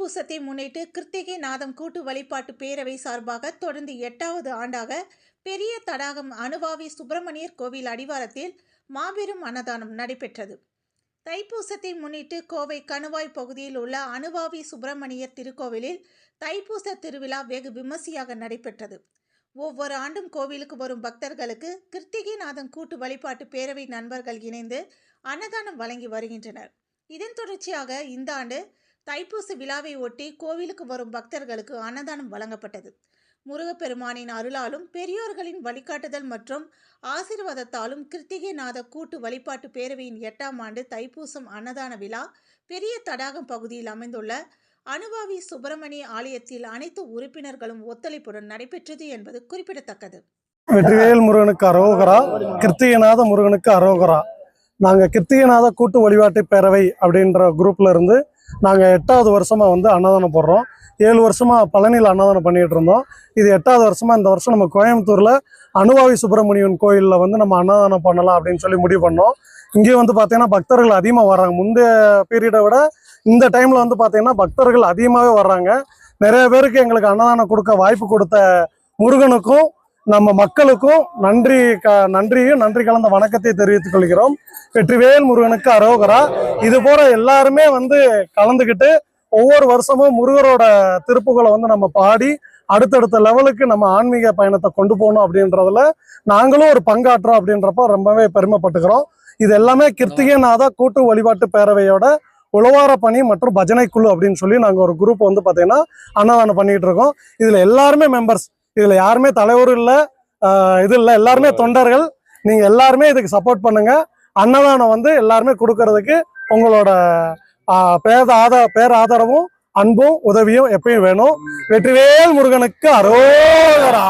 தைப்பூசத்தை முன்னிட்டு கிருத்திகை நாதம் கூட்டு வழிபாட்டு பேரவை சார்பாக தொடர்ந்து 8வது ஆண்டாக பெரிய தடாகம் அனுவாவி சுப்பிரமணியர் கோவில் அடிவாரத்தில் மாபெரும் அன்னதானம் நடைபெற்றது. தைப்பூசத்தை முன்னிட்டு கோவை கணுவாய் பகுதியில் உள்ள அனுவாவி சுப்பிரமணியர் திருக்கோவிலில் தைப்பூச திருவிழா வெகு விமர்சையாக நடைபெற்றது. ஒவ்வொரு ஆண்டும் கோவிலுக்கு வரும் பக்தர்களுக்கு கிருத்திகை நாதம் கூட்டு வழிபாட்டு பேரவை நண்பர்கள் இணைந்து அன்னதானம் வழங்கி வருகின்றனர். இதன் தொடர்ச்சியாக இந்த ஆண்டு தைப்பூச விழாவை ஒட்டி கோவிலுக்கு வரும் பக்தர்களுக்கு அன்னதானம் வழங்கப்பட்டது. முருகப்பெருமானின் அருளாலும் பெரியோர்களின் வழிகாட்டுதல் மற்றும் ஆசீர்வாதத்தாலும் கிருத்திகை நாத கூட்டு வழிபாட்டு பேரவையின் 8ஆம் ஆண்டு தைப்பூசம் அன்னதான விழா பெரிய தடாகம் பகுதியில் அமைந்துள்ள அனுவாவி சுப்பிரமணிய ஆலயத்தில் அனைத்து உறுப்பினர்களும் ஒத்துழைப்புடன் நடைபெற்றது என்பது குறிப்பிடத்தக்கது. வெற்றிவேல் முருகனுக்கு அரோகரா, கிருத்திகைநாத முருகனுக்கு அரோகரா. நாங்கள் கிருத்திகைநாத கூட்டு வழிபாட்டு பேரவை அப்படின்ற குரூப்ல இருந்து நாங்கள் 8வது வருஷமா அன்னதானம் போடுறோம். 7 வருஷமா பழனியில் அன்னதானம் பண்ணிட்டு இருந்தோம். இது 8வது வருஷமா. இந்த வருஷம் நம்ம கோயம்புத்தூர்ல அனுவாவி சுப்பிரமணியன் கோயிலில் நம்ம அன்னதானம் பண்ணலாம் அப்படின்னு சொல்லி முடிவு பண்ணோம். இங்கேயும் பார்த்தீங்கன்னா பக்தர்கள் அதிகமாக வர்றாங்க. முந்தைய பீரியடை விட இந்த டைம்ல பார்த்தீங்கன்னா பக்தர்கள் அதிகமாகவே வர்றாங்க. நிறைய பேருக்கு எங்களுக்கு அன்னதானம் கொடுக்க வாய்ப்பு கொடுத்த முருகனுக்கும் நம்ம மக்களுக்கும் நன்றி கலந்த வணக்கத்தை தெரிவித்துக் கொள்கிறோம். வெற்றிவேல் முருகனுக்கு அரோகரா. இது போல எல்லாருமே கலந்துக்கிட்டு ஒவ்வொரு வருஷமும் முருகரோட திருப்புகளை நம்ம பாடி அடுத்தடுத்த லெவலுக்கு நம்ம ஆன்மீக பயணத்தை கொண்டு போகணும் அப்படின்றதுல நாங்களும் ஒரு பங்காற்றோம். அப்படின்றப்ப ரொம்பவே பெருமைப்பட்டுக்கிறோம். இது எல்லாமே கிருத்திகைநாத கூட்டு வழிபாட்டு பேரவையோட உழவார பணி மற்றும் பஜனை குழு அப்படின்னு சொல்லி நாங்கள் ஒரு குரூப் பார்த்தீங்கன்னா அன்னதானம் பண்ணிட்டு இருக்கோம். இதுல எல்லாருமே மெம்பர்ஸ். இதுல யாருமே தலைவரும் இல்லை, இது இல்லை, எல்லாருமே தொண்டர்கள். நீங்க எல்லாருமே இதுக்கு சப்போர்ட் பண்ணுங்க. அன்னதானம் எல்லாருமே கொடுக்கறதுக்கு உங்களோட பேராதரவும் அன்பும் உதவியும் எப்பயும் வேணும். வெற்றிவேல் முருகனுக்கு அரோகரா.